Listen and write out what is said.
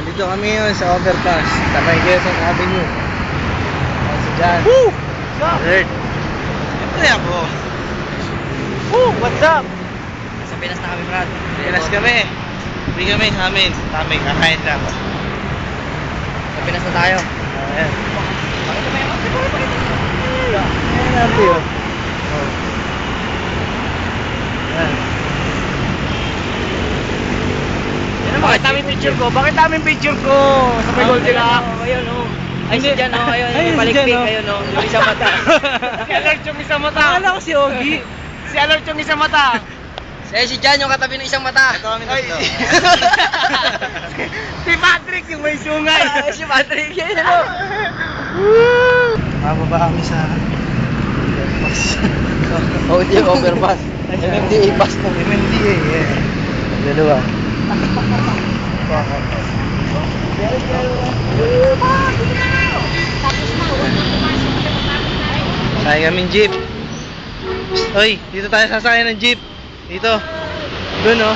Dito kami yun sa overpass sa may Quezon Avenue. Kasi dyan. Woo! Third. Siyempre ako. Woo! What's up? Sa Pinas na kami, Brad. Pinas kami. Hindi kami sa amin. Kami, kakain lang. Sa Pinas na tayo. Ayan. Pakita mo yung pakita. Ayan natin yun. Oh. Ayan. Bakit namin picture ko? Bakit namin picture ko? Sa may Goldilocks. Ayun, oh. Ay, si Jan, oh. Ayun, Ay, yung si palikpik. Jan, oh. Ayun, oh. Yung isang mata. Si Alert yung isang mata. Akala ko si Ogie. Si Alert yung isang mata. Si Jan, yung katabi ng isang mata. Ito kami tatlo. Si Patrick yung may sungay. Ay, si Patrick. Yan, oh. Mababa kami sa overpass. Oh, hindi yung overpass. MMDA pass to. MMDA, yeah. Dalawa. Sakay kaming jeep. Hoy, dito tayo sasakay ng jeep. Dito. Doon, oh.